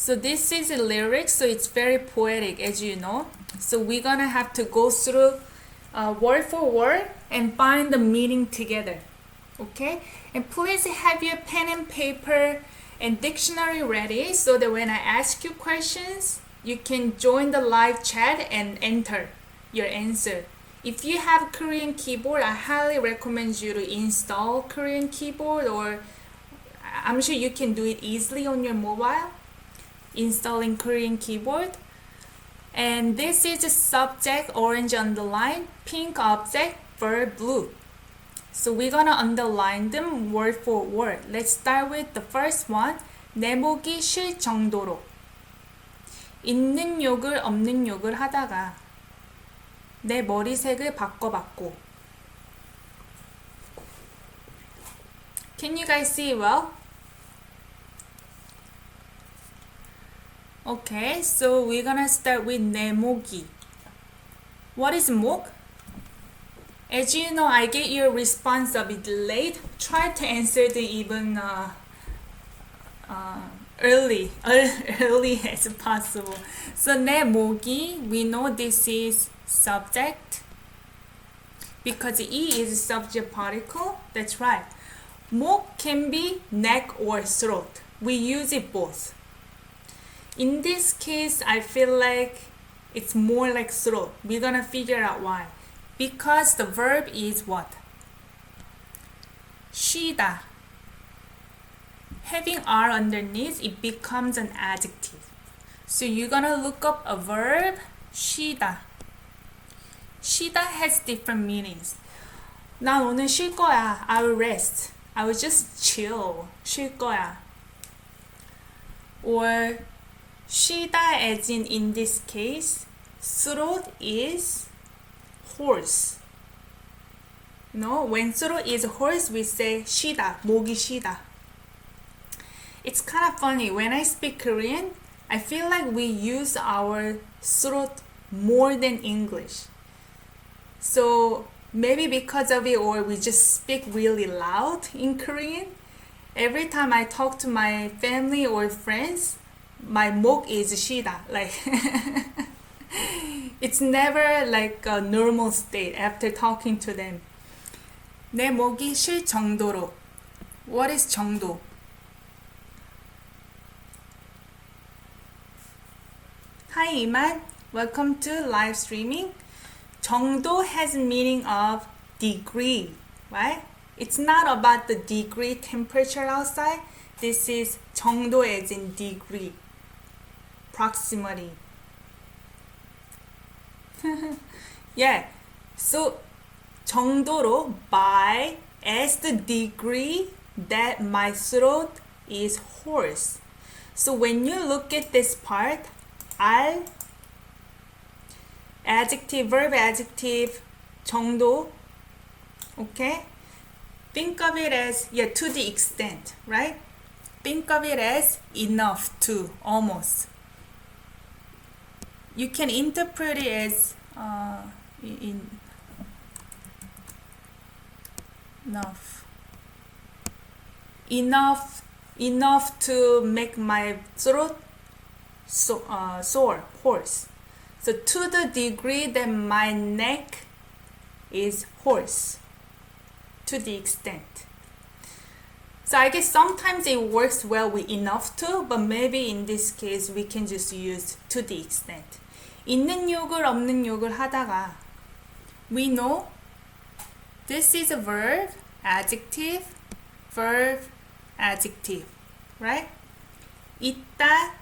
So this is a lyric, so it's very poetic, as you know. So we're gonna have to go through word for word and find the meaning together. Okay? And please have your pen and paper and dictionary ready so that when I ask you questions, you can join the live chat and enter your answer. If you have Korean keyboard, I highly recommend you to install Korean keyboard, or I'm sure you can do it easily on your mobile, installing Korean keyboard. And this is a subject, orange underline, pink object, verb, blue. So we're gonna underline them word for word. Let's start with the first one. 내목이 쉴 정도로. 있는 욕을 없는 욕을 하다가 내 머리색을 바꿔봤고. Can you guys see well? Okay, so we're gonna start with 내목이. What is 목? As you know, I get your response a bit late. Try to answer them even early as possible. So 내목이, we know this is subject because E is subject particle. That's right. 목 can be neck or throat. We use it both. In this case, I feel like it's more like throat. We're gonna figure out why. Because the verb is what? 쉬다. Having R underneath, it becomes an adjective. So you're gonna look up a verb, 쉬다. 쉬다 has different meanings. 난 오늘 쉴 거야. I will rest. I will just chill. 쉴 거야. Or 쉬다 as in this case, throat is horse. No, when throat is horse, we say 쉬다, 목이 쉬다. It's kind of funny. When I speak Korean, I feel like we use our throat more than English. So maybe because of it, or we just speak really loud in Korean. Every time I talk to my family or friends, my 목 is 쉬다. Like it's never like a normal state after talking to them. 내 목이 쉴 정도로. What is 정도? Hi Iman, welcome to live streaming. 정도 has a meaning of degree, right? It's not about the degree temperature outside. This is 정도 as in degree, proximity. Yeah, so 정도로 by as the degree that my throat is hoarse. So when you look at this part, 알, adjective, verb, adjective, 정도, okay? Think of it as, yeah, to the extent, right? Think of it as enough to, almost. You can interpret it as enough to make my throat sore, hoarse. So to the degree that my neck is hoarse, to the extent. So I guess sometimes it works well with enough to, but maybe in this case we can just use to the extent. 있는 욕을 없는 욕을 하다가, we know this is a verb, adjective, verb, adjective, right? 있다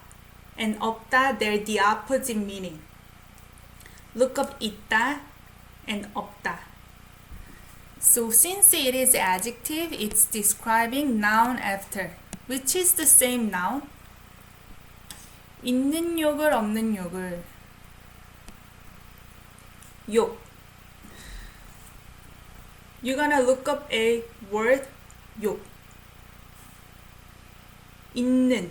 and 없다, they're the opposite meaning. Look up 있다 and 없다. So since it is adjective, it's describing noun after, which is the same noun. 있는 욕을 없는 욕을. 욕. You're gonna look up a word, 욕. 있는,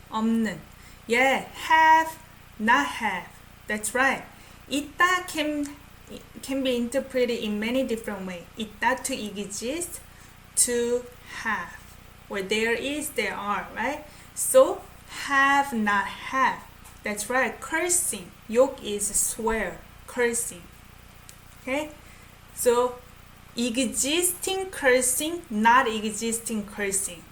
없는. Yeah, have, not have. That's right. 있다 can be interpreted in many different ways. 있다 to exist, to have. Or there is, there are, right? So have, not have. That's right, cursing. 욕 is swear, cursing. Okay? So, existing cursing, not existing cursing.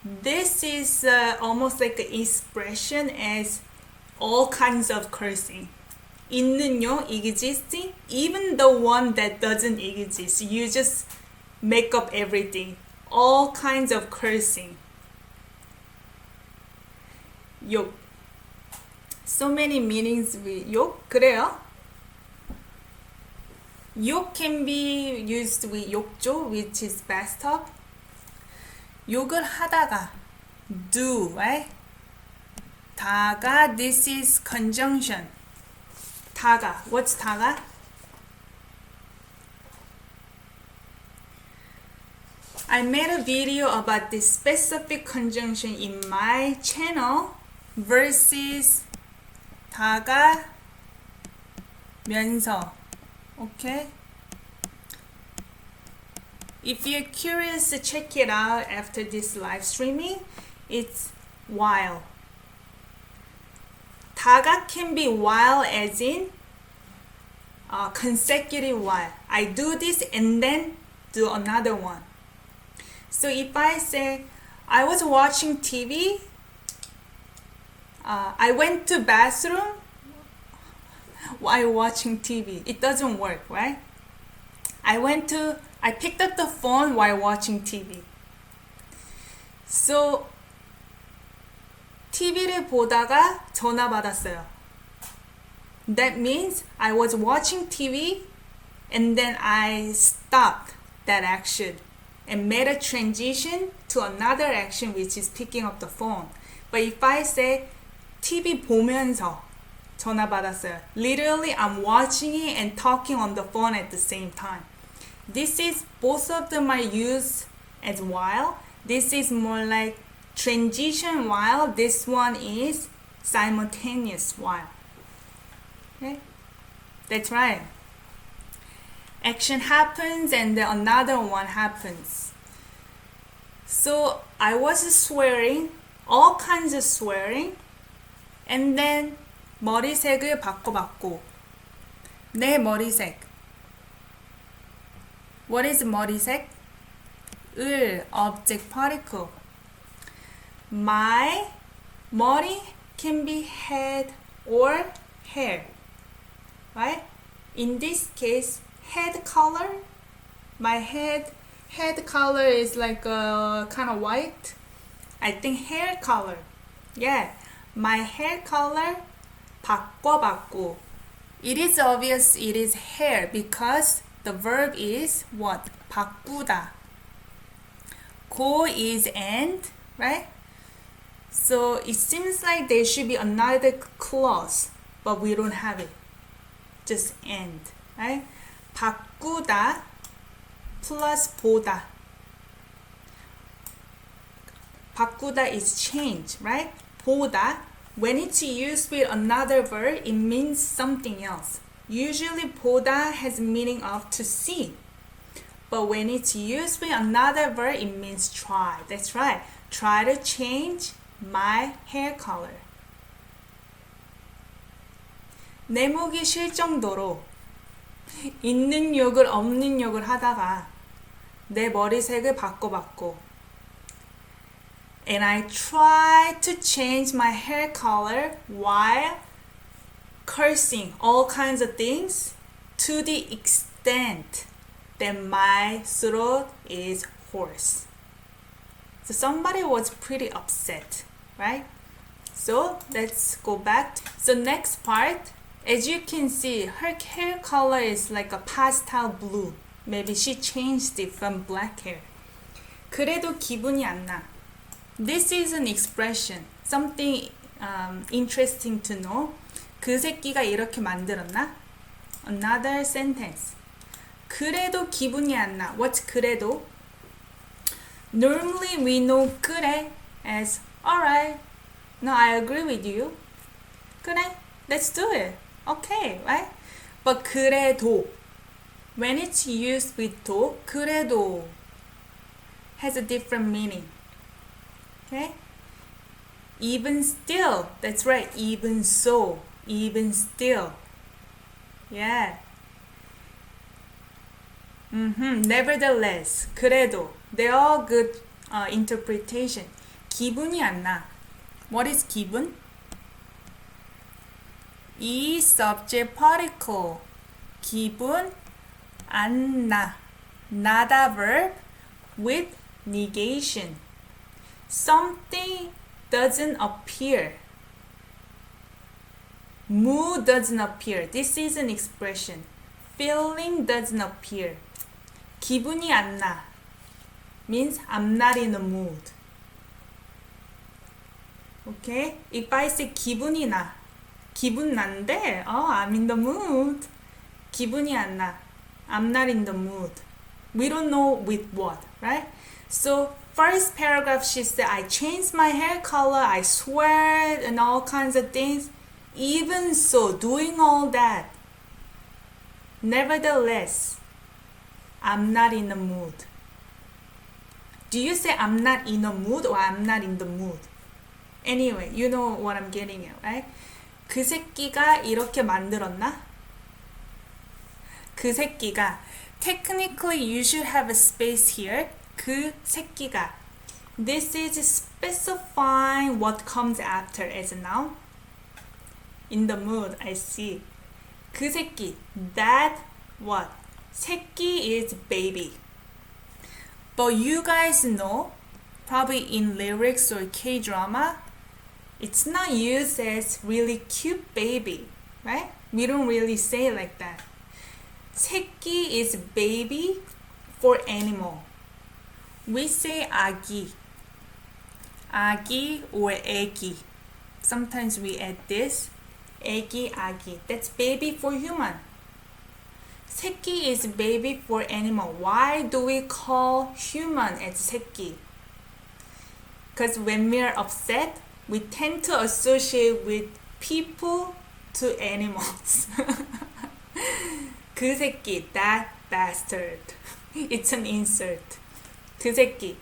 This is almost like an expression as all kinds of cursing. 있는요, existing, even the one that doesn't exist. You just make up everything. All kinds of cursing. 욕. So many meanings with 욕. 그래요? 욕 can be used with 욕조, which is bathtub. 욕을 하다가 do, right? 다가, this is conjunction. 다가, what's 다가? I made a video about this specific conjunction in my channel versus 다가 면서. Okay? If you're curious, check it out after this live streaming. It's while. 다가 can be while as in consecutive while. I do this and then do another one. So if I say, I was watching TV, I went to bathroom while watching TV. It doesn't work, right? I picked up the phone while watching TV. So, TV를 보다가 전화 받았어요. That means I was watching TV and then I stopped that action and made a transition to another action, which is picking up the phone. But if I say TV 보면서 전화 받았어요. Literally, I'm watching it and talking on the phone at the same time. This is, both of them are used as while. This is more like transition while. This one is simultaneous while. Okay? That's right. Action happens and then another one happens. So I was swearing, all kinds of swearing, and then 머리색을 바꿔봤고. 내 머리색. What is 머리색? 을, object particle. My 머리 can be head or hair, right? In this case, head color. My head color is like kind of white. I think hair color. Yeah, my hair color 바꿔봤고. It is obvious it is hair because the verb is what? 바꾸다. 고 is and, right? So it seems like there should be another clause, but we don't have it. Just and, right? 바꾸다 plus 보다. 바꾸다 is change, right? 보다, when it's used with another verb, it means something else. Usually 보다 has meaning of to see. But when it's used with another verb, it means try. That's right. Try to change my hair color. 내 목이 쉴 정도로 있는 욕을 없는 욕을 하다가 내 머리색을 바꿔봤고. And I tried to change my hair color while cursing all kinds of things to the extent that my throat is hoarse. So somebody was pretty upset, right? So let's go back. So next part, as you can see, her hair color is like a pastel blue. Maybe she changed it from black hair. 그래도 기분이 안 나. This is an expression, something interesting to know. 그새끼가 이렇게 만들었나? Another sentence. 그래도 기분이 안 나. What's 그래도? Normally we know 그래 as alright. No, I agree with you. 그래, let's do it. Okay, right? But 그래도, when it's used with 도, 그래도 has a different meaning. Okay? Even still. That's right. Even so. Even still. Yeah. Nevertheless. 그래도. They're all good interpretation. 기분이 안 나. What is 기분? 이 subject particle. 기분 안 나. 나다 verb with negation. Something doesn't appear. Mood doesn't appear. This is an expression. Feeling doesn't appear. 기분이 안 나 means I'm not in the mood. Okay? If I say 기분이 나, 기분 난데, I'm in the mood. 기분이 안 나, I'm not in the mood. We don't know with what, right? So first paragraph she said, I changed my hair color, I sweat and all kinds of things. Even so, doing all that, nevertheless, I'm not in the mood. Do you say I'm not in the mood or I'm not in the mood? Anyway, you know what I'm getting at, right? 그새끼가 이렇게 만들었나? 그새끼가. Technically, you should have a space here. 그새끼가. This is specifying what comes after as a noun. In the mood, I see. 그새끼. That what? 새끼 is baby. But you guys know, probably in lyrics or K-drama, it's not used as really cute baby, right? We don't really say it like that. 새끼 is baby for animal. We say 아기. 아기 or 애기. Sometimes we add this. 애기, 아기. That's baby for human. 새끼 is baby for animal. Why do we call human as 새끼? Because when we are upset, we tend to associate with people to animals. 그새끼, that bastard. It's an insult. 그새끼.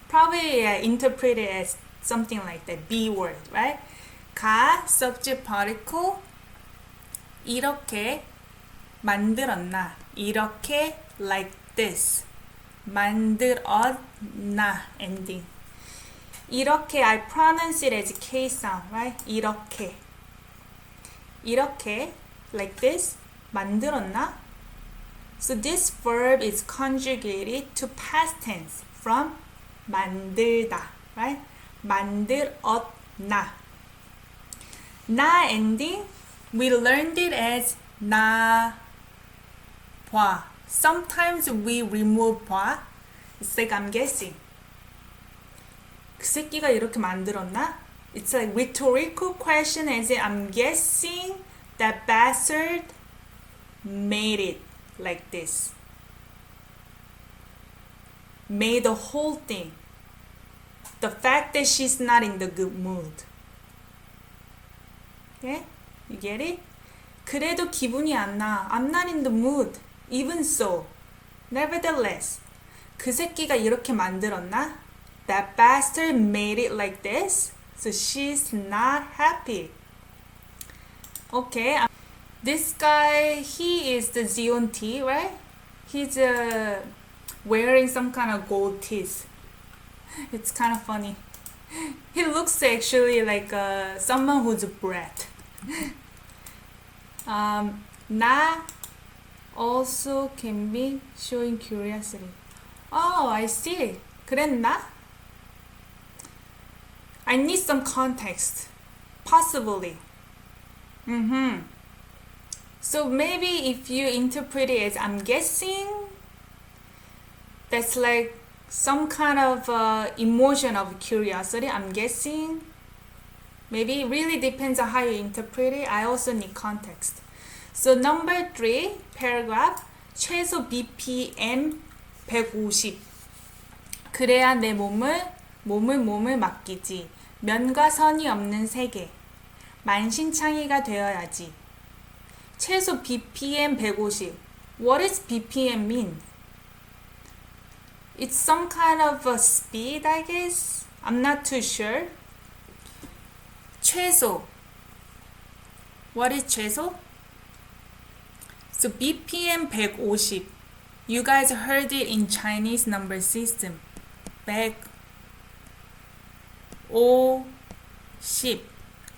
Probably interpreted as something like that. B word, right? 가, subject particle. 이렇게 만들었나. 이렇게 like this. 만들었나 ending. 이렇게 I pronounce it as K sound, right? 이렇게. 이렇게 like this. 만들었나? So this verb is conjugated to past tense from 만들다, right? 만들었나. 나 ending, we learned it as 나 봐. Sometimes we remove 봐. It's like I'm guessing. 그 새끼가 이렇게 만들었나? It's like rhetorical question as in I'm guessing that bastard made it like this. Made the whole thing. The fact that she's not in the good mood. Okay? You get it? 그래도 기분이 안 나. I'm not in the mood. Even so. Nevertheless. 그 새끼가 이렇게 만들었나? That bastard made it like this. So she's not happy. Okay. This guy, he is the Zion.T, right? He's wearing some kind of gold teeth. It's kind of funny. He looks actually like someone who's a brat. 나 also can be showing curiosity. Oh, I see. 그랬나? I need some context. Possibly. So maybe if you interpret it as I'm guessing, that's like some kind of emotion of curiosity. I'm guessing. Maybe it really depends on how you interpret it. I also need context. So number 3, paragraph. 최소 BPM 150. 그래야 내 몸을 맡기지. 면과 선이 없는 세계. 만신창이가 되어야지. 최소 BPM 150. What does BPM mean? It's some kind of a speed, I guess. I'm not too sure. 최소. What is 최소? So BPM 150. You guys heard it in Chinese number system. 150.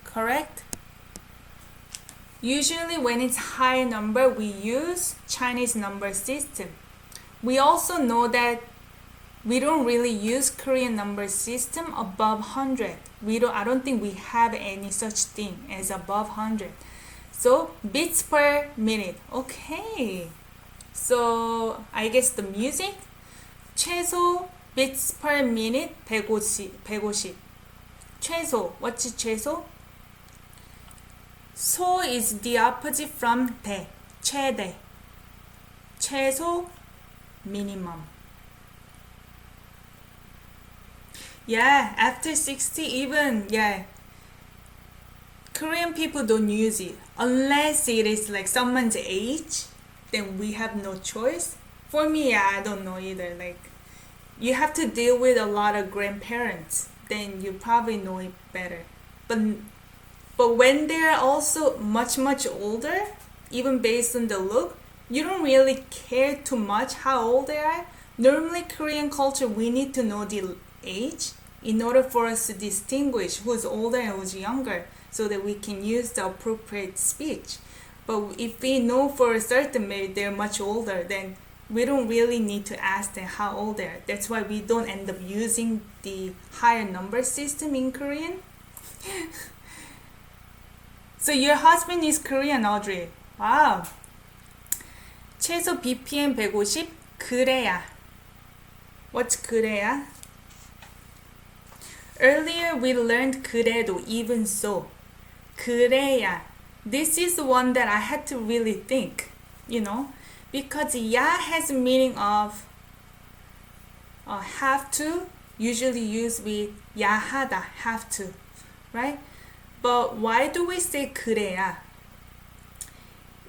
Correct? Usually when it's high number, we use Chinese number system. We also know that we don't really use Korean number system above 100. I don't think we have any such thing as above 100. So beats per minute. Okay. So I guess the music. 최소 beats per minute 150. 최소. What's 최소? 소 is the opposite from 대. 최대. 최소 minimum. Yeah, after 60 even, yeah. Korean people don't use it. Unless it is like someone's age, then we have no choice. For me, yeah, I don't know either. Like, you have to deal with a lot of grandparents, then you probably know it better. But when they're also much older, even based on the look, you don't really care too much how old they are. Normally, Korean culture, we need to know the age in order for us to distinguish who's older and who's younger so that we can use the appropriate speech. But if we know for a certain maybe they're much older, then we don't really need to ask them how old they are. That's why we don't end up using the higher number system in Korean. So your husband is Korean, Audrey. Wow. 최소 BPM 150. 그래야. What's 그래야? Earlier we learned 그래도, even so. 그래야. This is the one that I had to really think, because 야 has a meaning of have to, usually used with 야하다, have to, right? But why do we say 그래야?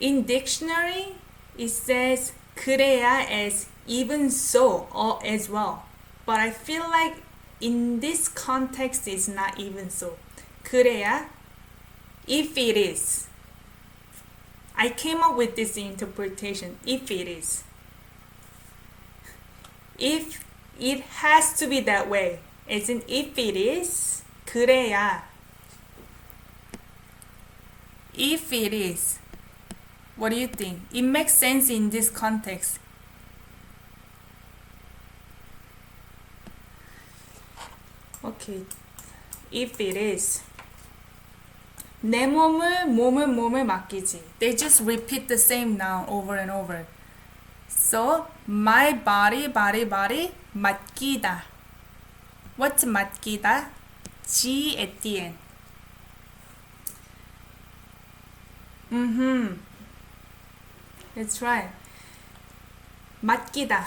In dictionary, it says 그래야 as even so or as well. But I feel like in this context, it's not even so. 그래야, if it is. I came up with this interpretation, if it is. If it has to be that way, as in if it is, 그래야. If it is. What do you think? It makes sense in this context. Okay, if it is. 내 몸을 맡기지. They just repeat the same noun over and over. So, my body, 맡기다. What's 맡기다? G at the end. That's right. 맡기다.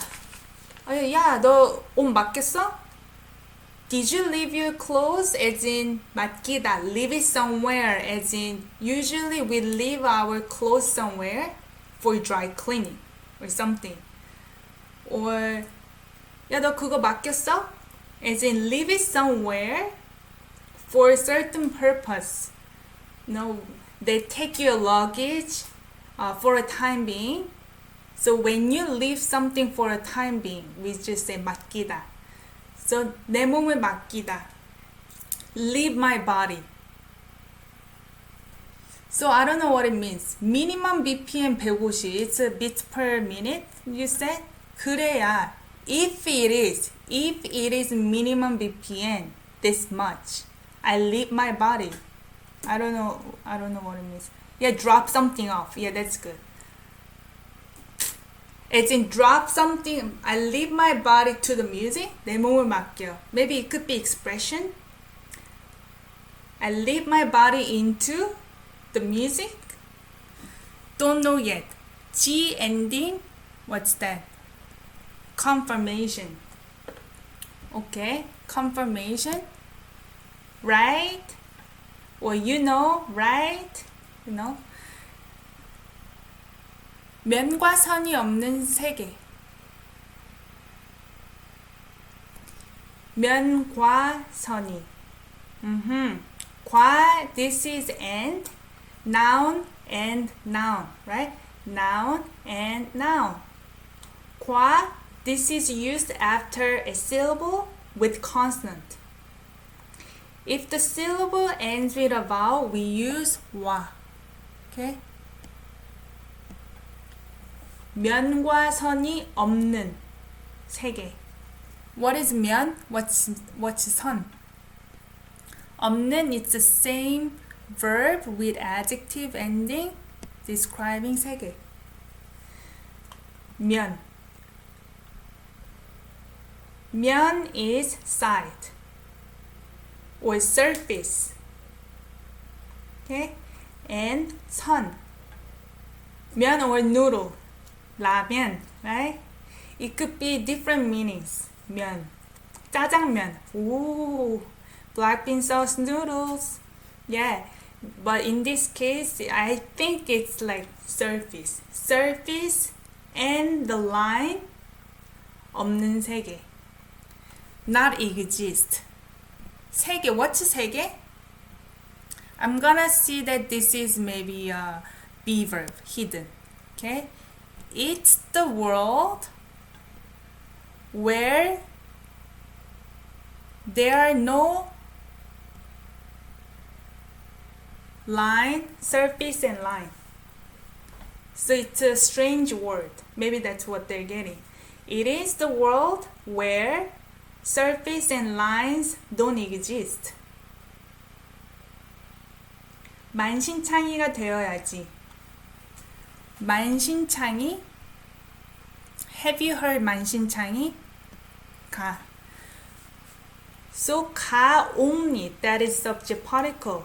야, 너 옷 맡겼어? Did you leave your clothes? As in 맡기다, leave it somewhere. As in usually we leave our clothes somewhere for dry cleaning or something. Or 야, 너 그거 맡겼어? As in leave it somewhere for a certain purpose. No, they take your luggage for a time being. So when you leave something for a time being, we just say 맡기다. So 내 몸을 맡기다. Leave my body. So I don't know what it means. Minimum BPM 150. It's a beats per minute. You said 그래야. If it is minimum BPM this much, I leave my body. I don't know what it means. Yeah, drop something off. Yeah, that's good. As in drop something, I leave my body to the music. 내 몸을 맡겨. Maybe it could be expression. I leave my body into the music. Don't know yet. G ending. What's that? Confirmation. Okay, confirmation. Right? Or right? 면과 선이 없는 세계. 면과 선이. 과, this is and, noun and noun, right? Noun and noun. 과, this is used after a syllable with consonant. If the syllable ends with a vowel, we use 와. Okay? 면과 선이 없는 세 개. What is 면? What's 선? 없는, it's the same verb with adjective ending describing 세 개. 면. 면 is side or surface. Okay? And 선. 면 or noodle. 라면, right? It could be different meanings. 면. 짜장면. Ooh. Black bean sauce noodles. Yeah. But in this case, I think it's like surface. Surface and the line 없는 세 개. Not exist. 세 개. What's 세 개? I'm gonna see that this is maybe a be verb, hidden. Okay? It's the world where there are no line, surface and line. So it's a strange word. Maybe that's what they're getting. It is the world where surface and lines don't exist. 만신창이가 되어야지. 만신창이. Have you heard 만신창이? 가. So 가 only, that is subject particle.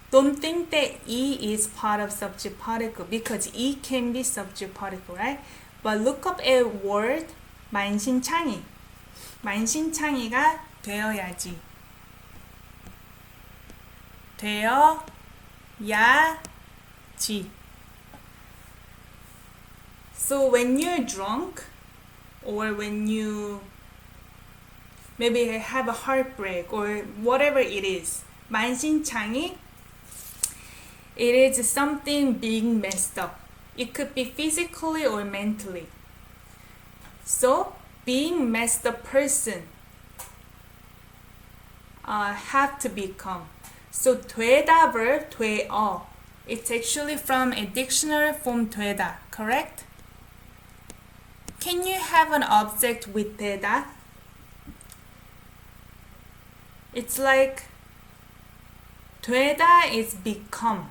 Don't think that E is part of subject particle because E can be subject particle, right? But look up a word, 만신창이. 만신창이가 되어야지. 되어야지. So when you're drunk or when you maybe have a heartbreak or whatever it is, 만신창이, it is something being messed up. It could be physically or mentally. So being messed up person have to become. So 되다 verb 되어. It's actually from a dictionary form 되다, correct? Can you have an object with 되다? It's like 되다 is become,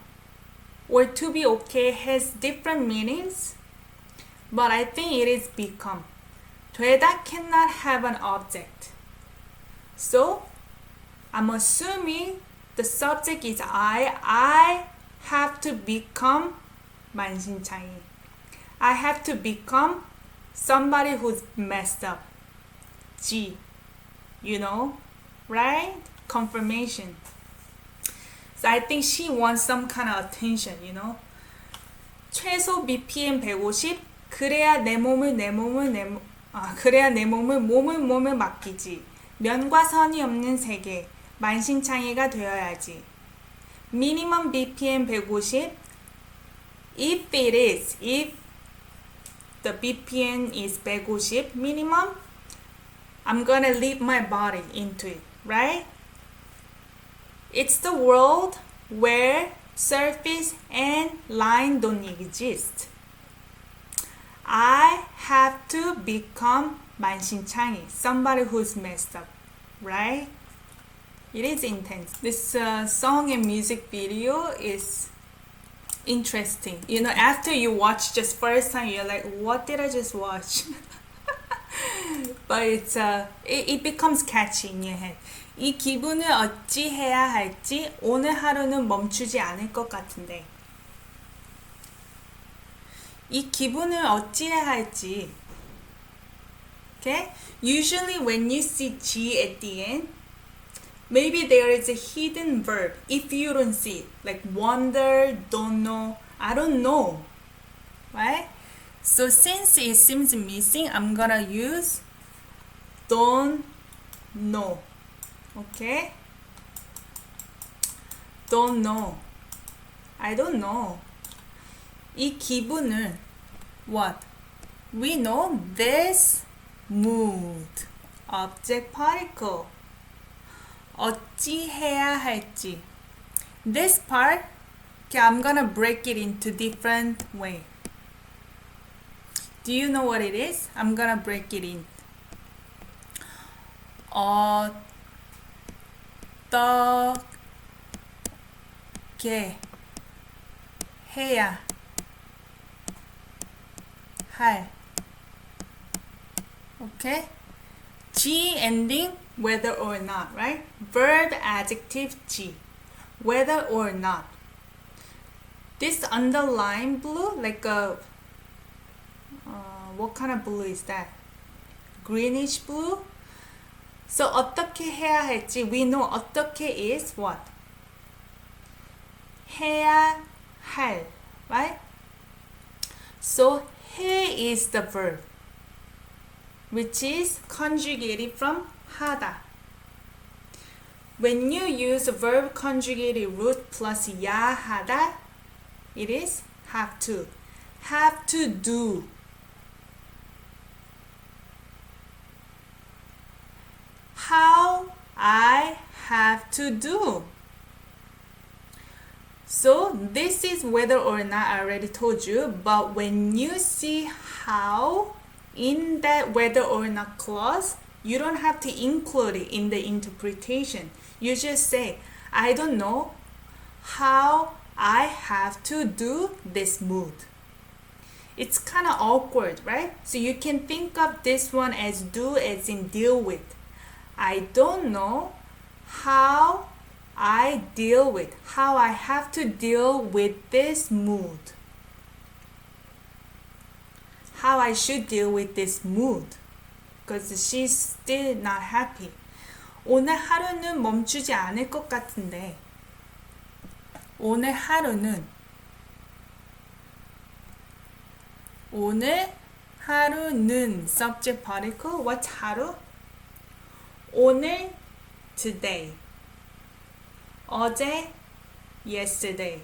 or to be okay has different meanings, but I think it is become. 되다 cannot have an object. So I'm assuming the subject is I have to become 만신창이. I have to become somebody who's messed up. G. You know? Right? Confirmation. So I think she wants some kind of attention, you know? 최소 BPM 150. 그래야 내 몸을 맡기지. 면과 선이 없는 세계. 만신창이가 되어야지. Minimum BPM 150. If the BPM is 150 minimum, I'm gonna leave my body into it, right? It's the world where surface and line don't exist. I have to become 만신창이, somebody who's messed up, right? It is intense. This song and music video is interesting. You know, after you watch just first time, you're like, what did I just watch? But it becomes catchy in your head. 이 기분을 어찌해야 할지 오늘 하루는 멈추지 않을 것 같은데. 이 기분을 어찌해야 할지. Okay? Usually when you see G at the end, maybe there is a hidden verb if you don't see it. Like wonder, don't know, I don't know. Right? So since it seems missing, I'm gonna use don't know. Okay? don't know. I don't know. 이 기분을 what? We know this mood. Object particle. 어찌해야 할지. This part, okay, I'm gonna break it into different way. Do you know what it is? I'm gonna break it in. 어떻게 해야 할. Okay? G ending, whether or not, right? Verb, adjective, G. Whether or not. This underline blue, like a, what kind of blue is that? Greenish blue? So, 어떻게 해야 할지, we know 어떻게 is what? 해야 할, right? So, 해 is the verb, which is conjugated from 하다. When you use verb conjugated root plus 야 하다, it is have to. Have to do. How I have to do. So this is whether or not, I already told you, but when you see how in that whether or not clause, you don't have to include it in the interpretation. You just say, I don't know how I have to do this mood. It's kind of awkward, right? So you can think of this one as do as in deal with. I don't know how I deal with, how I have to deal with this mood. How I should deal with this mood. Because she's still not happy. 오늘 하루는 멈추지 않을 것 같은데. 오늘 하루는 subject particle. What's 하루? 오늘 today. 어제 yesterday.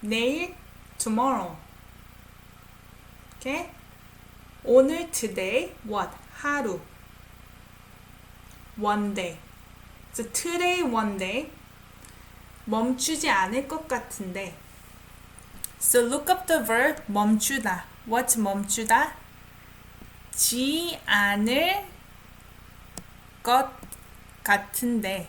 내일 tomorrow. Okay? 오늘 today what? 하루. One day. So today one day. 멈추지 않을 것 같은데. So look up the verb 멈추다. What's 멈추다? 지 않을 것 같은데.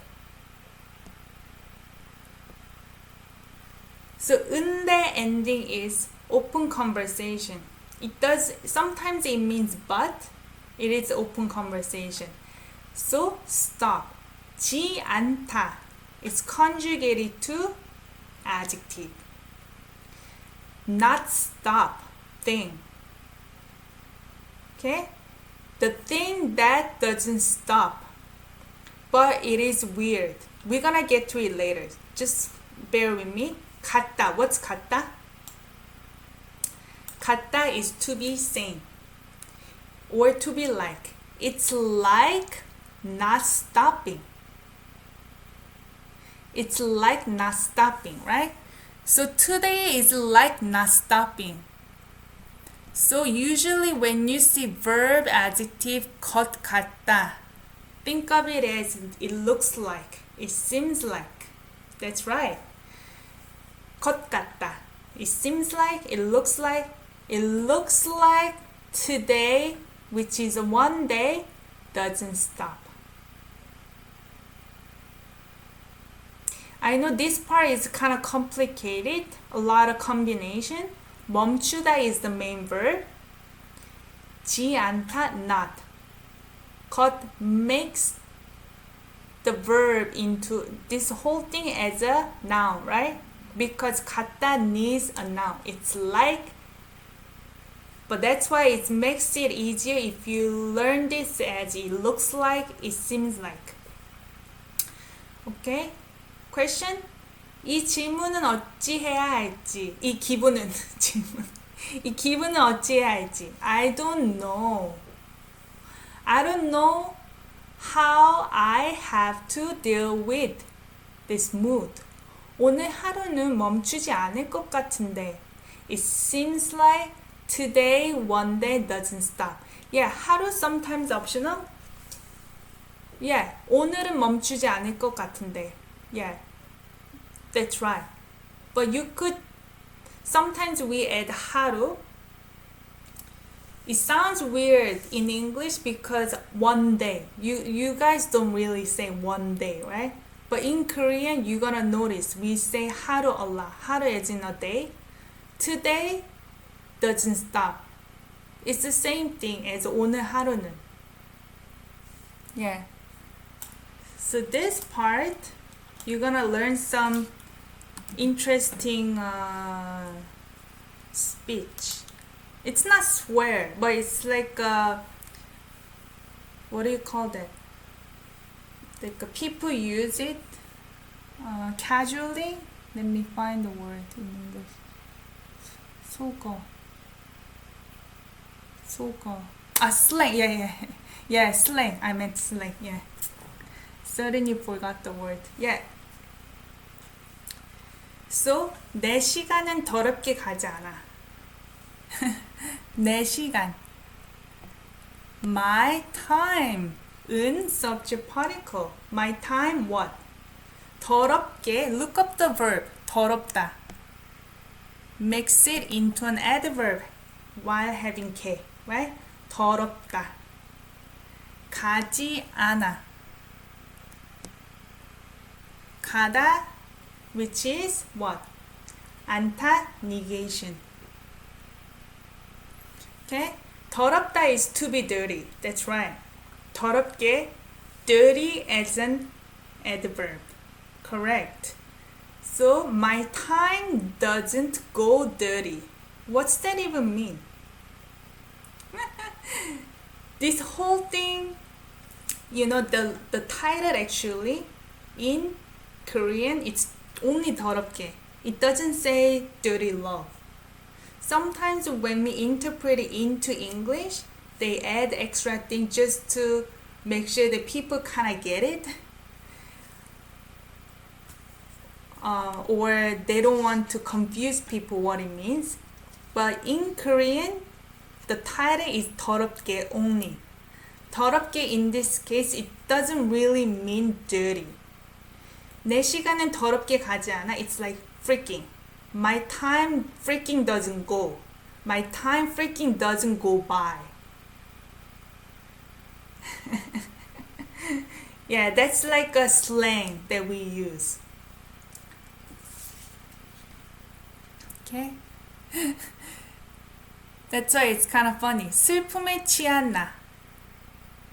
So 은대 ending is open conversation. It does, sometimes it means but, it is open conversation. So stop. 지 않다. It's conjugated to adjective. Not stop thing. Okay? The thing that doesn't stop. But it is weird. We're gonna get to it later. Just bear with me. 같다. What's 같다? 같다 is to be same. Or to be like. It's like not stopping. It's like not stopping, right? So today is like not stopping. So usually when you see verb adjective 것 같다, think of it as it looks like, it seems like. That's right. 것 같다. It seems like, it looks like today, which is one day, doesn't stop. I know this part is kind of complicated, a lot of combination. 멈추다 is the main verb. 지 않다, not. 것 makes the verb into this whole thing as a noun, right? Because 같다 needs a noun. It's like, but that's why it makes it easier if you learn this as it looks like, it seems like. Okay? Question? 이 질문은 어찌해야 할지. 이 기분은 질문. 이 기분은 어찌해야 할지. I don't know. I don't know how I have to deal with this mood. 오늘 하루는 멈추지 않을 것 같은데. It seems like today one day doesn't stop. Yeah, 하루 sometimes optional. Yeah, 오늘은 멈추지 않을 것 같은데. Yeah, that's right. But you could, sometimes we add 하루. It sounds weird in English because one day. You guys don't really say one day, right? But in Korean, you're gonna notice we say 하루 a lot. 하루 as in a day. Today doesn't stop. It's the same thing as 오늘 하루는. Yeah. So this part, you're gonna learn some interesting speech. It's not swear, but it's like what do you call that? Like people use it casually. Let me find the word in English. 속어. Slang. Yeah, slang. I meant slang. Yeah. Suddenly forgot the word. Yeah. So, 내 시간은 더럽게 가지 않아. 내 시간. My time. 은 subject particle. My time what? 더럽게. Look up the verb. 더럽다. Mix it into an adverb while having K. Right? 더럽다. 가지 않아. 가다, which is what? 않다, negation. Okay? 더럽다 is to be dirty. That's right. 더럽게, dirty as an adverb. Correct. So, my time doesn't go dirty. What's that even mean? This whole thing, you know, the title actually in Korean, it's only 더럽게. It doesn't say dirty love. Sometimes when we interpret it into English, they add extra things just to make sure that people kind of get it. Or they don't want to confuse people what it means. But in Korean, the title is 더럽게 only. 더럽게 in this case, it doesn't really mean dirty. 내 시간은 더럽게 가지 않아. It's like freaking. My time freaking doesn't go. My time freaking doesn't go by. Yeah, that's like a slang that we use. Okay? That's why it's kind of funny. 슬픔에 취한나.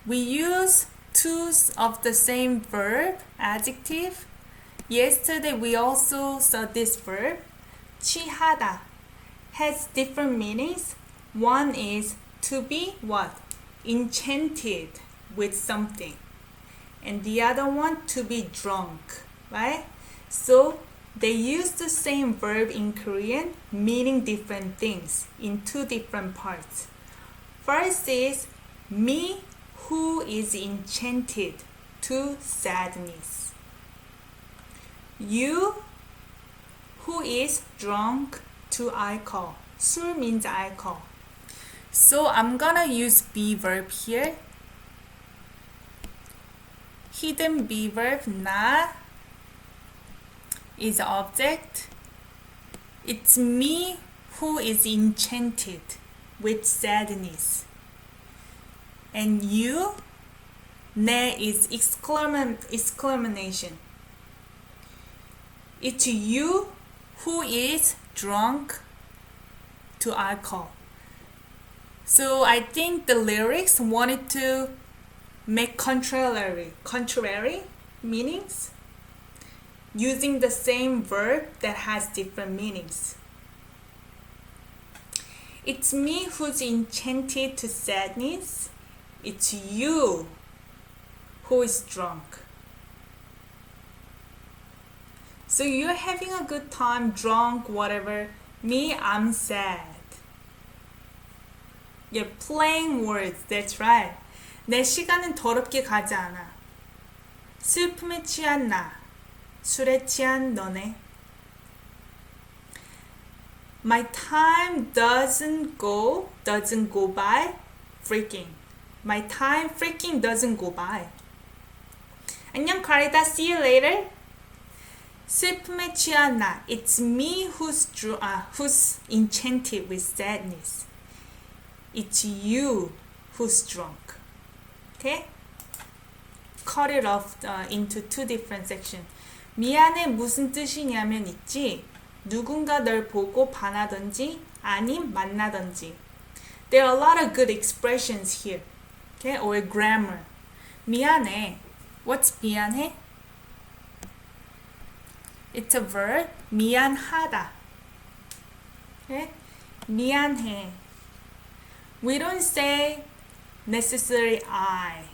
We use two of the same verb, adjective. Yesterday we also saw this verb. 취하다 has different meanings. One is to be what? Enchanted with something. And the other one to be drunk, right? So they use the same verb in Korean, meaning different things in two different parts. First is me who is enchanted to sadness. You who is drunk to alcohol. 술 means alcohol. So I'm gonna use be verb here. Hidden be verb 나 is object. It's me who is enchanted with sadness. And you, 내 is exclamation. It's you who is drunk to alcohol. So I think the lyrics wanted to make contrary meanings using the same verb that has different meanings. It's me who's enchanted to sadness. It's you who is drunk. So you're having a good time, drunk, whatever. Me, I'm sad. You're playing words, that's right. 내 시간은 더럽게 가지 않아. 슬픔에 취한 나. 술에 취한 너네. My time doesn't go by freaking. My time freaking doesn't go by. 안녕 카리다, see you later. 슬픔에 취한 나. It's me who's enchanted with sadness. It's you who's drunk. Okay? Cut it off into two different sections. 미안해 무슨 뜻이냐면 있지. 누군가 널 보고 반하던지 아님 만나던지. There are a lot of good expressions here. Okay? Or grammar. 미안해. What's 미안해? It's a verb. 미안하다. Okay? 미안해. We don't say necessarily I.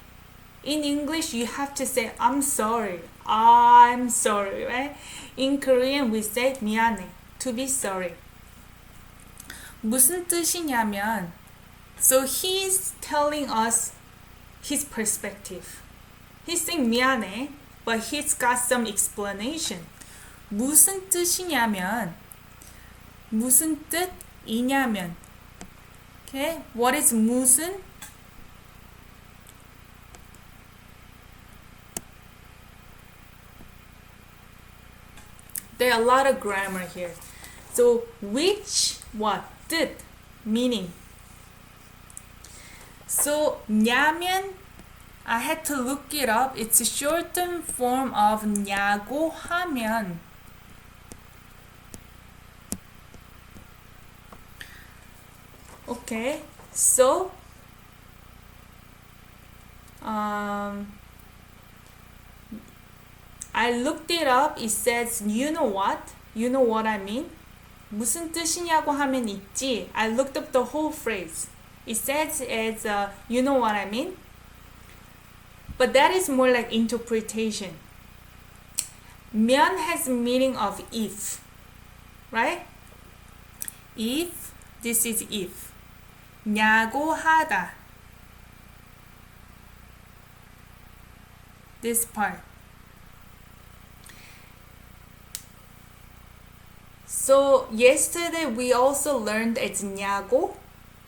In English, you have to say I'm sorry. I'm sorry, right? In Korean, we say 미안해. To be sorry. 무슨 뜻이냐면, so he's telling us his perspective. He's saying 미안해, but he's got some explanation. 무슨 뜻이냐면, 무슨 뜻이냐면. Okay, what is 무슨? There are a lot of grammar here. So which, what, 뜻, meaning. So 냐면, I had to look it up. It's a shortened form of 냐고 하면. Okay, so I looked it up. It says, you know what? You know what I mean? 무슨 뜻이냐고 하면 있지. I looked up the whole phrase. It says as, you know what I mean? But that is more like interpretation. 면 has meaning of if, right? If, this is if. 냐고 하다. This part. So yesterday we also learned it's 냐고,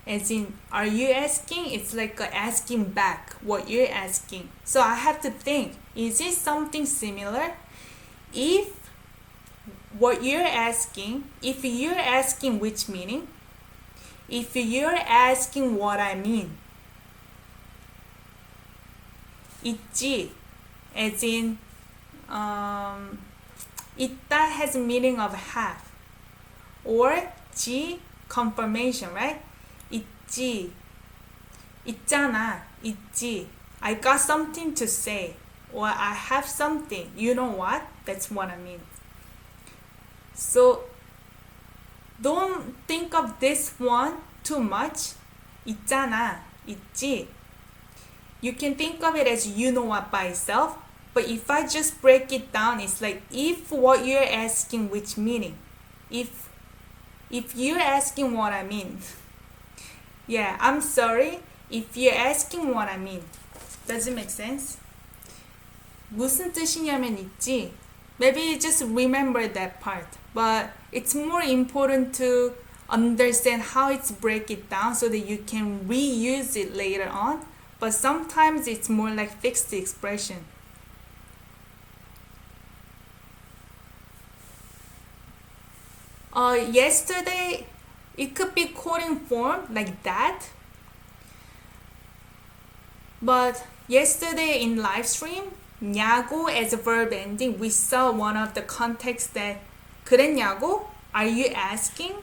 as in are you asking? It's like asking back what you're asking. So I have to think, is it something similar? If what you're asking, if you're asking which meaning? If you're asking what I mean. 있지, as in 있다 has meaning of have. Or 지, confirmation, right? 있지, 있잖아, 있지. I got something to say. Or I have something. You know what? That's what I mean. So don't think of this one too much. 있잖아, 있지. You can think of it as you know what by itself. But if I just break it down, it's like if what you're asking which meaning. If you're asking what I mean. Yeah, I'm sorry. If you're asking what I mean. Does it make sense? 무슨 뜻이냐면 있지. Maybe just remember that part. But it's more important to understand how it's break it down so that you can reuse it later on. But sometimes it's more like fixed expression. Yesterday, it could be quoting form like that. But yesterday in live stream, 냐고 as a verb ending, we saw one of the contexts that 그랬냐고? Are you asking?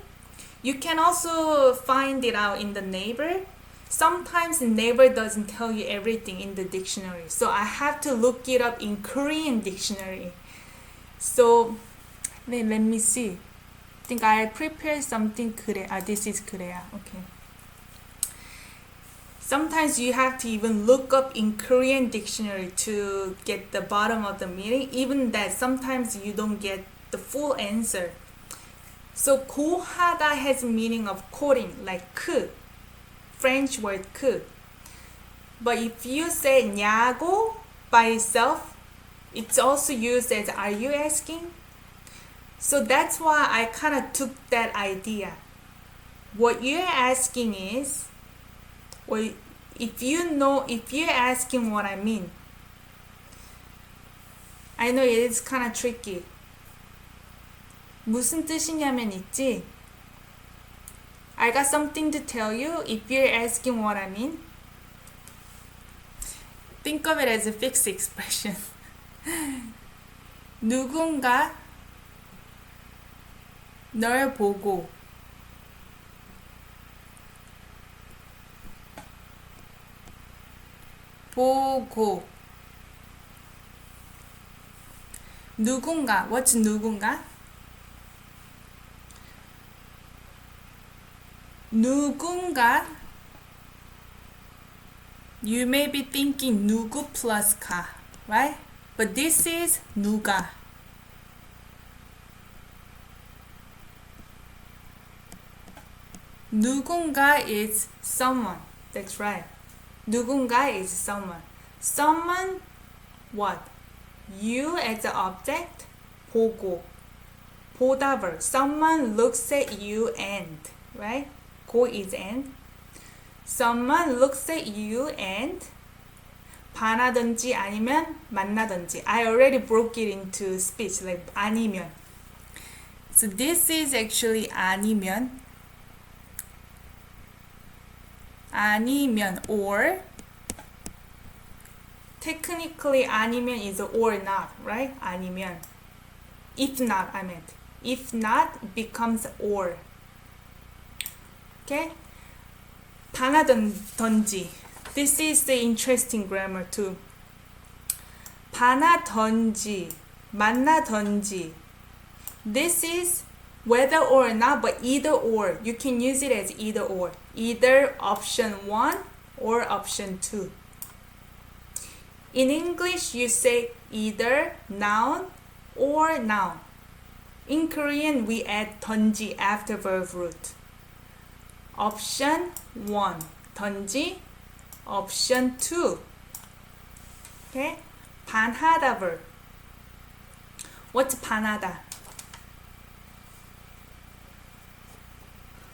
You can also find it out in the neighbor. Sometimes the neighbor doesn't tell you everything in the dictionary. So I have to look it up in Korean dictionary. So let me see. I think I prepared something. This is 그래야. Okay. Sometimes you have to even look up in Korean dictionary to get the bottom of the meaning. Even that, sometimes you don't get the full answer. So 고하다 has meaning of quoting, like 그, French word 그. But if you say 냐고 by itself, it's also used as are you asking? So that's why I kind of took that idea. What you're asking is, well, if you're asking what I mean, I know it is kind of tricky. 무슨 뜻이냐면 있지? I got something to tell you if you're asking what I mean. Think of it as a fixed expression. 누군가 널 보고 누군가, what's 누군가? 누군가, you may be thinking 누구 plus 가, right? But this is 누가. 누군가 is someone. That's right. 누군가 is someone. Someone, what? You as the object, 보고. 보다 verb. Someone looks at you and, right? go is and. Someone looks at you and 반하든지 아니면 만나든지. I already broke it into speech, like 아니면. So this is actually 아니면. 아니면 or. Technically 아니면 is or not, right? 아니면. If not, I meant. If not becomes or. Okay? 반하든지. This is the interesting grammar too. 반하든지, 만나든지. This is whether or not, but either or. You can use it as either or. Either option 1 or option 2. In English, you say either noun or noun. In Korean, we add 던지 after verb root. Option 1, 던지. Option 2. Okay? 반하다 verb. What's 반하다?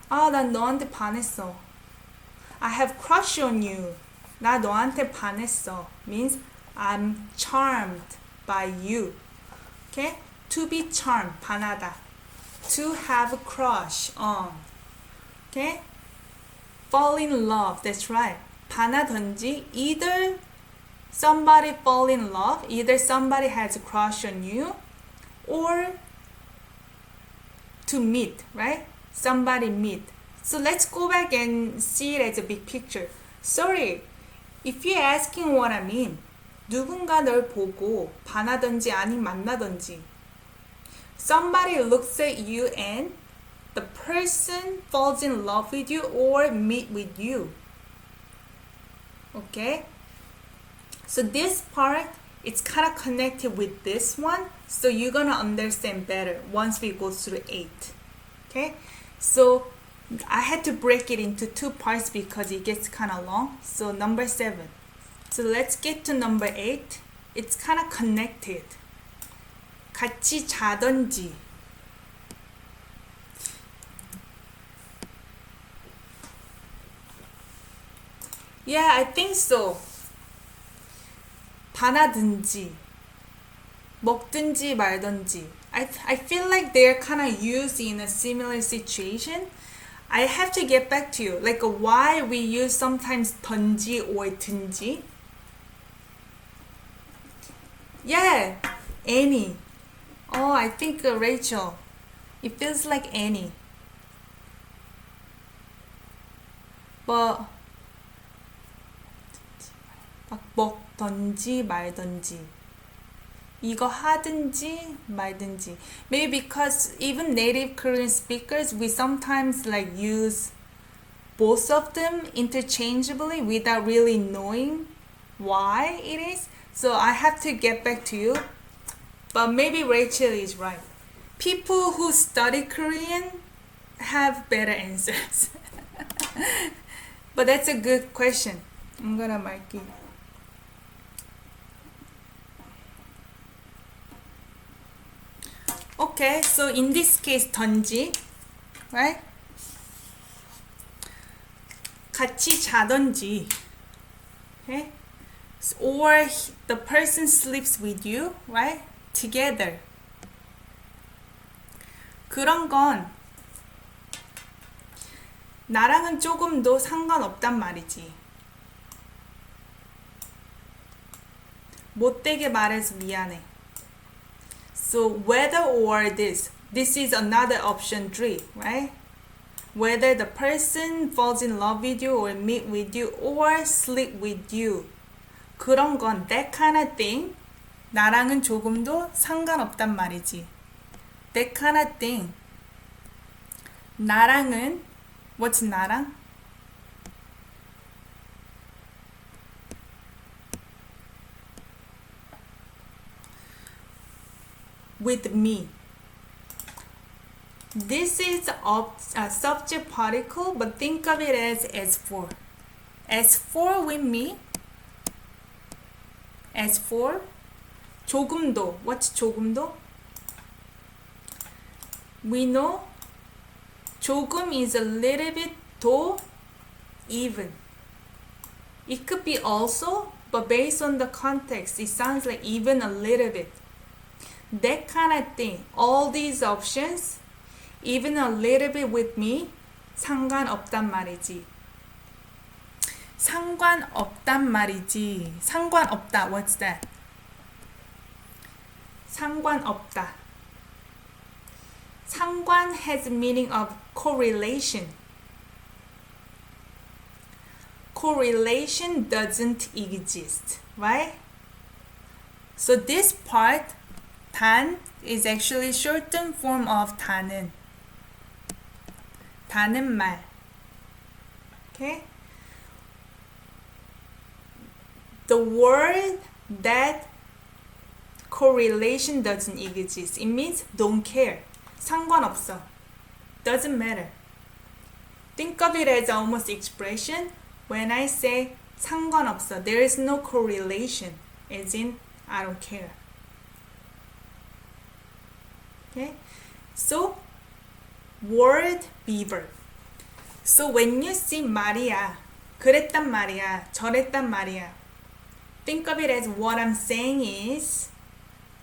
아, 난 너한테 반했어. I have crush on you. 나 너한테 반했어. Means I'm charmed by you. Okay? To be charmed, 반하다. To have a crush on. Okay? Fall in love. That's right. 반하든지. Either somebody fall in love, either somebody has a crush on you, or to meet, right? Somebody meet. So let's go back and see it as a big picture. Sorry, if you're asking what I mean, 누군가 널 보고 반하든지 아니 만나든지. Somebody looks at you and the person falls in love with you or meet with you. Okay? So this part, it's kind of connected with this one. So you're going to understand better once we go through 8. Okay? So I had to break it into 2 parts because it gets kind of long. So number 7. So let's get to number 8. It's kind of connected. 같이 자든지. Yeah, I think so. 반하든지. 먹든지 말든지. I feel like they're kind of used in a similar situation. I have to get back to you. Like why we use sometimes 던지 or 든지. Yeah, Annie. Oh, I think Rachel. It feels like Annie. But 막 먹든지 말든지. 이거 하든지 말든지. Maybe because even native Korean speakers, we sometimes like use both of them interchangeably without really knowing why it is. So I have to get back to you. But maybe Rachel is right. People who study Korean have better answers. But that's a good question. I'm gonna mark it. Okay, so in this case, 던지, right? 같이 자던지, okay? Or the person sleeps with you, right? Together. 그런 건 나랑은 조금도 상관없단 말이지. 못되게 말해서 미안해. So whether or this is another option 3, right? Whether the person falls in love with you or meet with you or sleep with you. 그런 건 that kind of thing 나랑은 조금도 상관없단 말이지. That kind of thing 나랑은 what's 나랑? With me. This is a subject particle, but think of it as for. As for with me. As for 조금도. What's 조금도? We know 조금 is a little bit 더 even. It could be also, but based on the context, it sounds like even a little bit. That kind of thing. All these options, even a little bit with me, 상관없단 말이지. 상관없단 말이지. 상관없다. What's that? 상관없다. 상관 has the meaning of correlation. Correlation doesn't exist, right? So this part, 단, is actually shortened form of 다는. 다는 말. Okay? The word that correlation doesn't exist. It means don't care. 상관없어. Doesn't matter. Think of it as almost expression. When I say 상관없어, there is no correlation. As in, I don't care. Okay? So, word be verb. So when you see 말이야, 그랬단 말이야, 저랬단 말이야, think of it as what I'm saying is,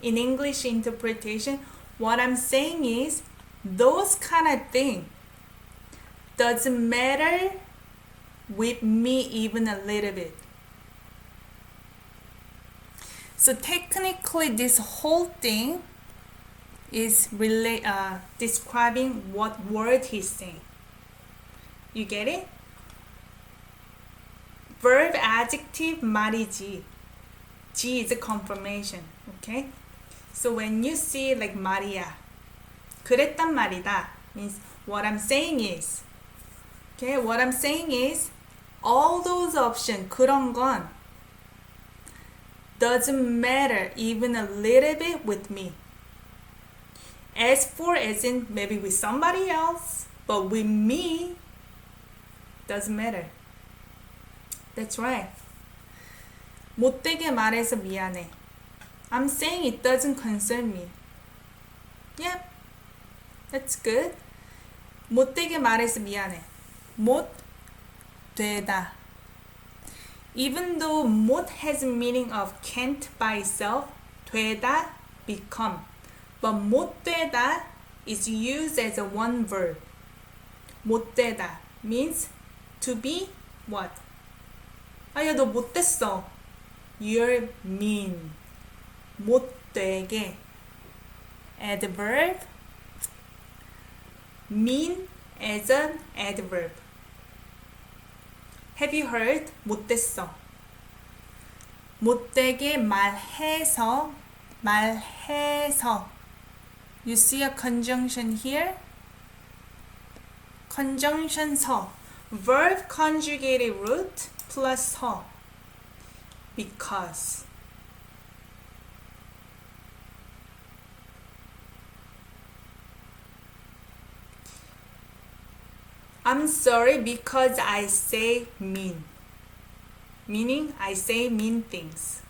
in English interpretation, what I'm saying is, those kind of thing doesn't matter with me even a little bit. So technically this whole thing is describing what word he's saying. You get it? Verb adjective 말이지. G is a confirmation. Okay? So when you see like 말이야, 그랬단 말이다 means what I'm saying is. Okay? What I'm saying is all those options, 그런 건 doesn't matter even a little bit with me. As for as in maybe with somebody else, but with me, doesn't matter. That's right. 못되게 말해서 미안해. I'm saying it doesn't concern me. Yep, that's good. 못되게 말해서 미안해. 못 되다. Even though 못 has a meaning of can't by itself, 되다, become. But 못 되다 is used as a one verb. 못 되다 means to be what? 아야 너 못됐어. You're mean. 못 되게. Adverb. Mean as an adverb. Have you heard? 못됐어. 못되게 말해서. You see a conjunction here? Conjunction 서. Verb conjugated root plus 서. Because. I'm sorry because I say mean. Meaning I say mean things.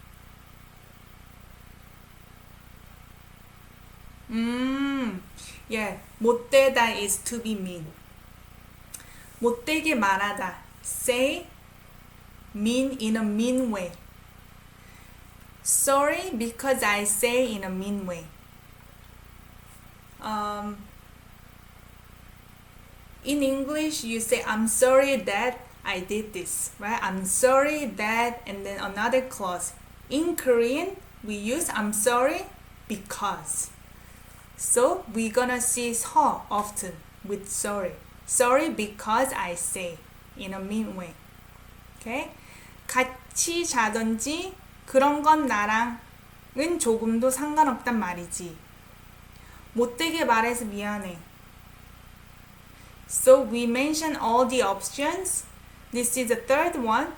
Yeah, 못되다 is to be mean. 못되게 말하다. Say mean in a mean way. Sorry because I say in a mean way. In English, you say, I'm sorry that I did this, right? I'm sorry that, and then another clause. In Korean, we use I'm sorry because. So we're gonna see 서 often with sorry. Sorry because I say in a mean way. Okay? 같이 자던지 그런 건 나랑은 조금도 상관없단 말이지. 못되게 말해서 미안해. So we mentioned all the options. This is the third one.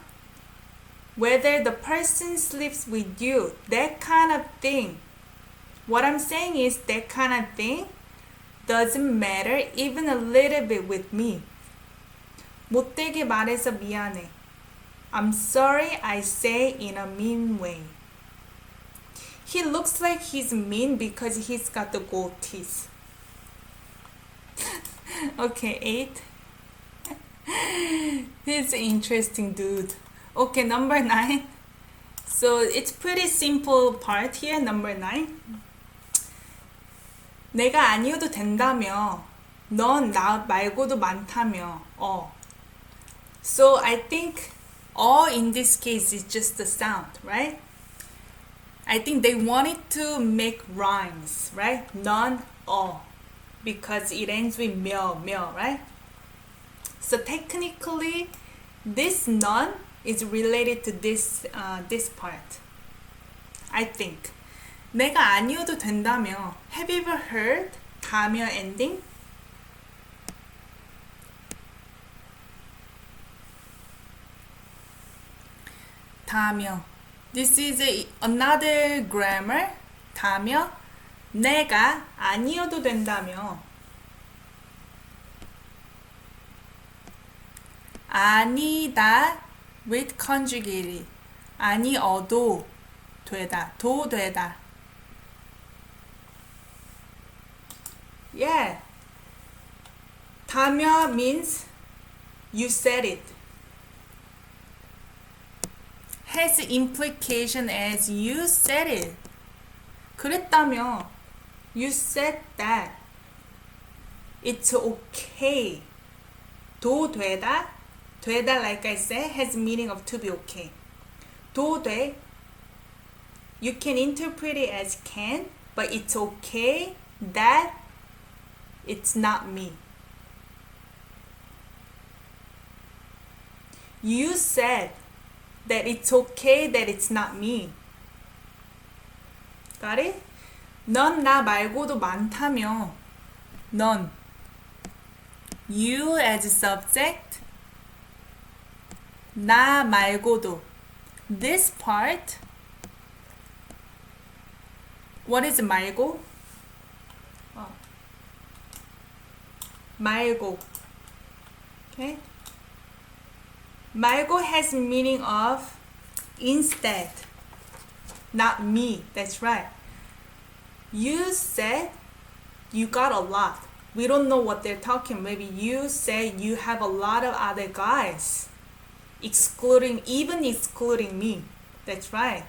Whether the person sleeps with you, that kind of thing. What I'm saying is that kind of thing doesn't matter even a little bit with me. 못되게 말해서 미안해. I'm sorry I say in a mean way. He looks like he's mean because he's got the gold teeth. Okay, 8. He's an interesting dude. Okay, number 9. So it's pretty simple part here, number 9. 내가 아니어도 된다며. 넌 나 말고도 많다며. So I think in this case is just the sound, right? I think they wanted to make rhymes, right? 넌, because it ends with 며, right? So technically, this 넌 is related to this part. I think. 내가 아니어도 된다며. Have you ever heard 다며 ending? 다며. This is another grammar. 다며. 내가 아니어도 된다며. 아니다 with conjugated. 아니어도 되다. 도 되다. Yeah. 다며 means you said it. Has implication as you said it. 그랬다며. You said that. It's okay. 도 되다. 되다, like I said, has meaning of to be okay. 도 돼. You can interpret it as can, but it's okay that it's not me. You said that it's okay that it's not me. Got it? 넌 나 말고도 많다며. 넌. You as subject. 나 말고도. This part. What is 말고? 말고. Okay? 말고 has meaning of instead. Not me. That's right. You said you got a lot. We don't know what they're talking. Maybe you say you have a lot of other guys. Even excluding me. That's right.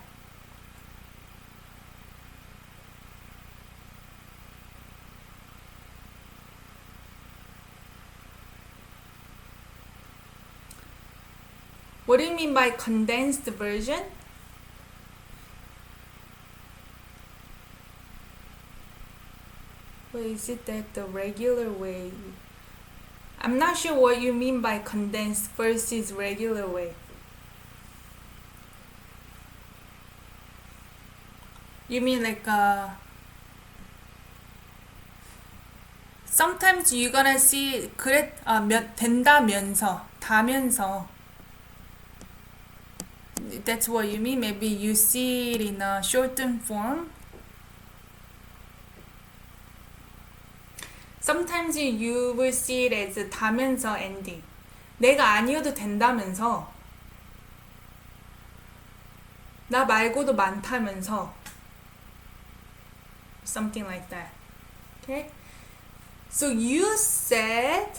What do you mean by condensed version? Well, is it that the regular way? I'm not sure what you mean by condensed versus regular way. You mean like sometimes you're gonna see 된다면서 다면서. That's what you mean. Maybe you see it in a shortened form. Sometimes you will see it as 다면서 ending. 내가 아니어도 된다면서. 나 말고도 많다면서. Something like that. Okay? So you said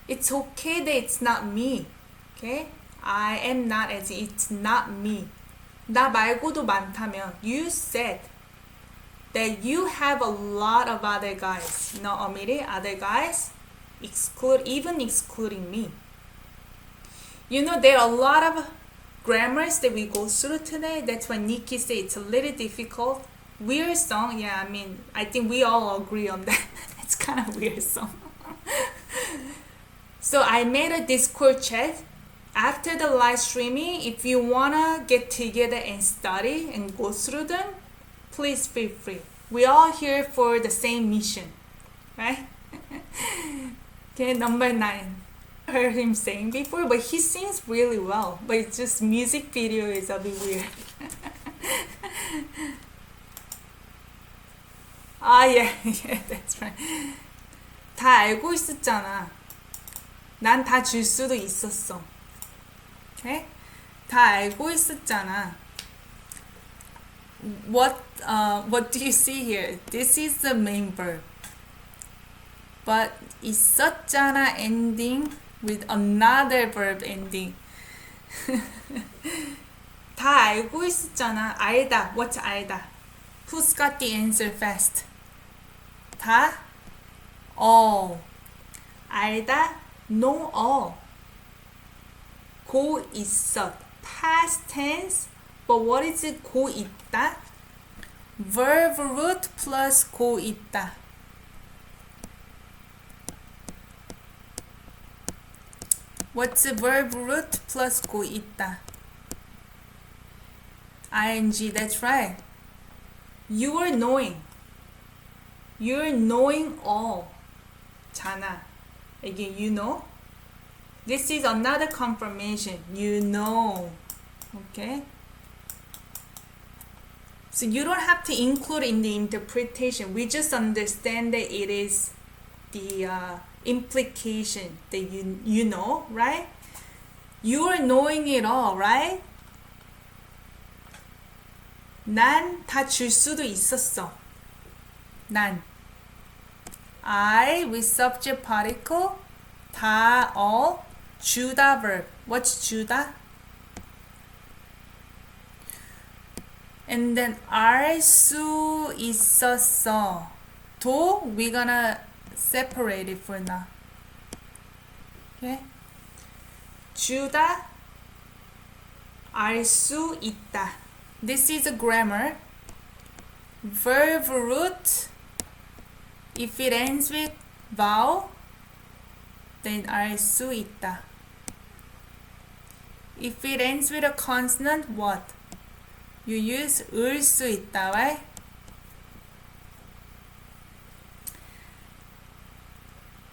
it's okay that it's not me. Okay? I am not as it's not me. 나 말고도 많다면 you said that you have a lot of other guys. Not omitting other guys, even excluding me. You know, there are a lot of grammars that we go through today. That's why Nikki said it's a little difficult. Weird song, yeah, I mean, I think we all agree on that. It's kind of weird song. So I made a Discord chat. After the live streaming, if you wanna get together and study and go through them, please feel free. We all here for the same mission, right? Okay, number 9. Heard him sing before, but he sings really well. But it's just music video is a bit weird. Yeah, that's right. 다 알고 있었잖아. 난 다 줄 수도 있었어. Okay? 다 알고 있었잖아. What do you see here? This is the main verb. But 있었잖아 ending with another verb ending. 다 알고 있었잖아. 알다. What's 알다? Who's got the answer fast? 다? All. 알다? Know all. 고 있었. Past tense. But what is it? 고 있다? Verb root plus 고 있다. What's the verb root plus 고 있다? ing, that's right. You are knowing. You're knowing all. 잖아. Again, you know. This is another confirmation. You know. Okay? So you don't have to include in the interpretation. We just understand that it is the implication that you know, right? You are knowing it all, right? 난 다 줄 수도 있었어. 난. I with subject particle. 다 all. 주다 verb. What's 주다? And then 알 수 있었어. 도 we're gonna separate it for now. Okay? 주다 알 수 있다. This is a grammar. Verb root, if it ends with vowel, then 알 수 있다. If it ends with a consonant, what? You use 을 수 있다, right?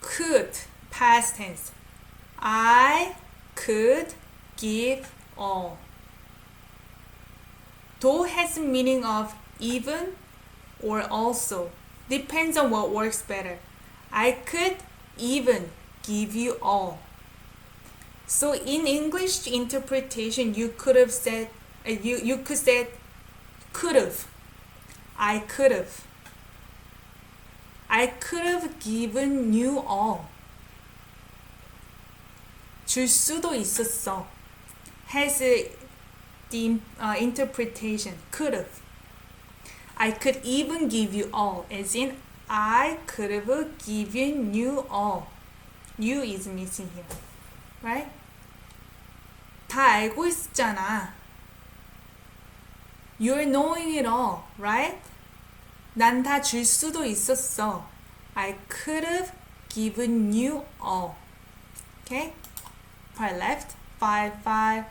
Could, past tense. I could give all. 도 has meaning of even or also. Depends on what works better. I could even give you all. So in English interpretation, you could have said, you could say could have. I could have. I could have given you all. 줄 수도 있었어. Has the interpretation could have. I could even give you all, as in I could have given you all. You is missing here, right? 다 알고 있었잖아. You're knowing it all, right? 난 다 줄 수도 있었어. I could have given you all. Okay? Part left. 5.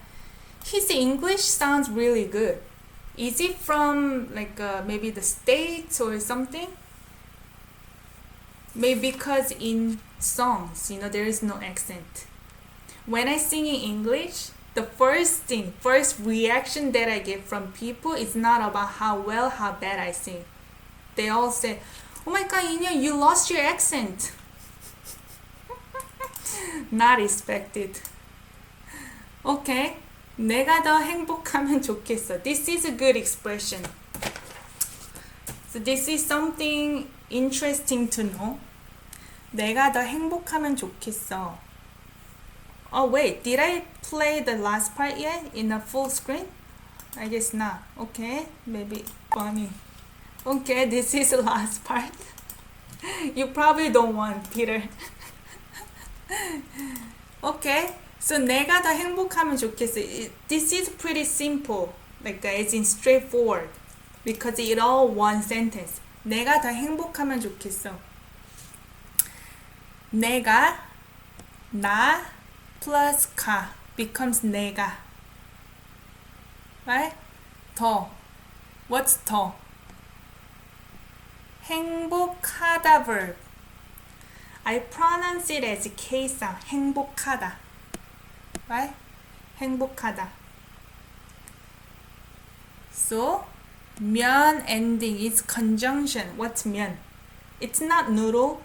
His English sounds really good. Is it from like maybe the States or something? Maybe because in songs, there is no accent. When I sing in English, the first reaction that I get from people is not about how well, how bad I sing. They all say, "Oh my God, Inyo, you lost your accent." Not expected. Okay. 내가 더 행복하면 좋겠어. This is a good expression. So this is something interesting to know. 내가 더 행복하면 좋겠어. Oh wait, did I play the last part yet in a full screen? I guess not. Okay, maybe funny. Okay, this is the last part. You probably don't want, Peter. Okay, so 내가 더 행복하면 좋겠어. This is pretty simple, like it's in straightforward, because it all one sentence. 내가 더 행복하면 좋겠어. 내가, 나 plus 가 becomes 내가. Right? 더. What's 더? 행복하다 verb. I pronounce it as K sound. 행복하다. Right? 행복하다. So, 면 ending is conjunction. What's 면? It's not noodle.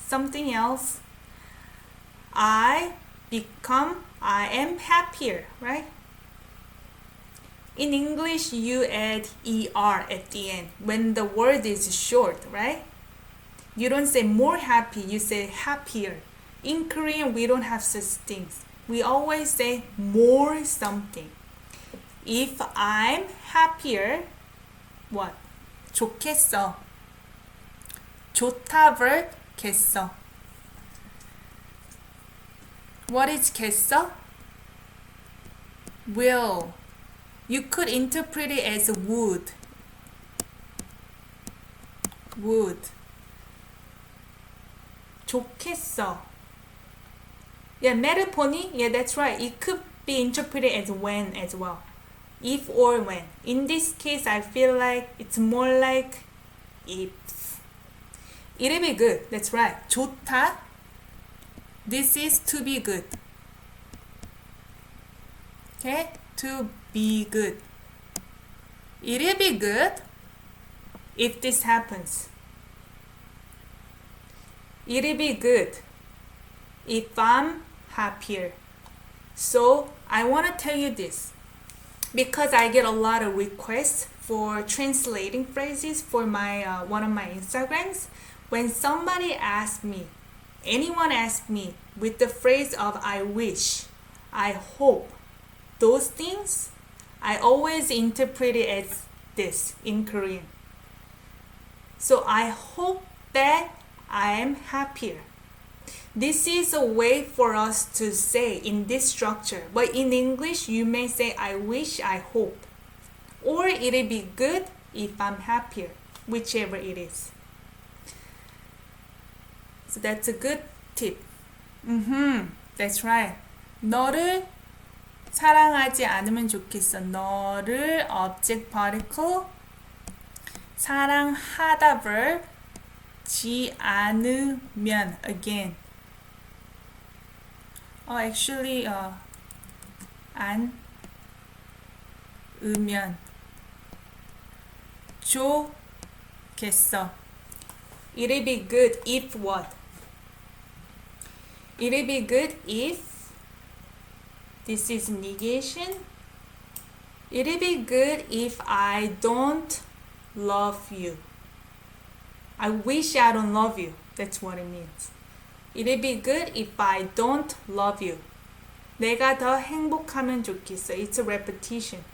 Something else. I am happier, right? In English, you add er at the end when the word is short, right? You don't say more happy, you say happier. In Korean, we don't have such things. We always say more something. If I'm happier, what? 좋겠어. 좋다 verb, 겠어. What is 겠어? Will. You could interpret it as would. Would. 좋겠어. Yeah, 메르포니? Yeah, that's right. It could be interpreted as when as well. If or when. In this case, I feel like it's more like if. It'll be good. That's right. 좋다. This is to be good. Okay? To be good. It'll be good if this happens. It'll be good if I'm happier. So I want to tell you this because I get a lot of requests for translating phrases for my one of my Instagrams. When somebody asks me, anyone asks me with the phrase of I wish, I hope, those things, I always interpret it as this in Korean. So I hope that I am happier. This is a way for us to say in this structure. But in English, you may say I wish, I hope. Or it'll be good if I'm happier, whichever it is. So that's a good tip. That's right. 너를 사랑하지 않으면 좋겠어. 너를 object particle 사랑하다 verb 지 않으면 again. Actually 않으면 좋겠어. It'll be good if what? It'll be good if this is negation. It'll be good if I don't love you. I wish I don't love you. That's what it means. It'll be good if I don't love you. 내가 더 행복하면 좋겠어. It's a repetition.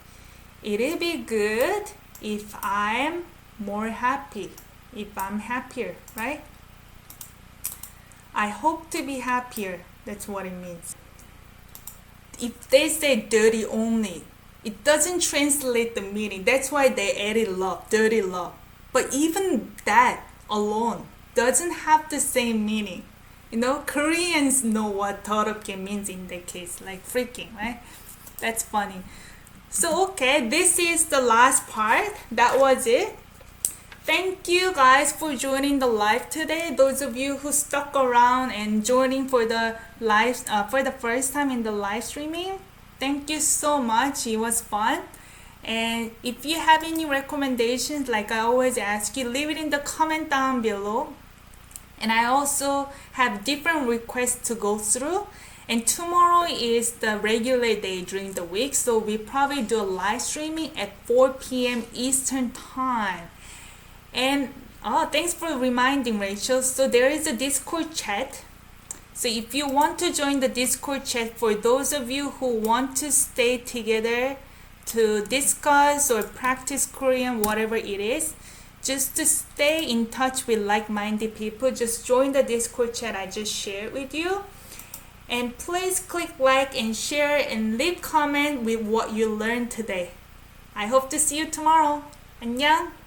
It'll be good if I'm more happy. If I'm happier, right? I hope to be happier. That's what it means. If they say dirty only, it doesn't translate the meaning. That's why they added love, dirty love. But even that alone doesn't have the same meaning. You know, Koreans know what 더럽게 means in that case, like freaking, right? That's funny. So, okay, this is the last part. That was it. Thank you guys for joining the live today. Those of you who stuck around and joining for the live for the first time in the live streaming, thank you so much. It was fun. And if you have any recommendations, like I always ask you, leave it in the comment down below. And I also have different requests to go through. And tomorrow is the regular day during the week, so we probably do a live streaming at 4 p.m. Eastern time. And Oh, thanks for reminding, Rachel. So there is a Discord chat. So if you want to join the Discord chat, for those of you who want to stay together to discuss or practice Korean, whatever it is, just to stay in touch with like-minded people, just join the Discord chat I just shared with you. And please click like and share and leave comment with what you learned today. I hope to see you tomorrow. 안녕!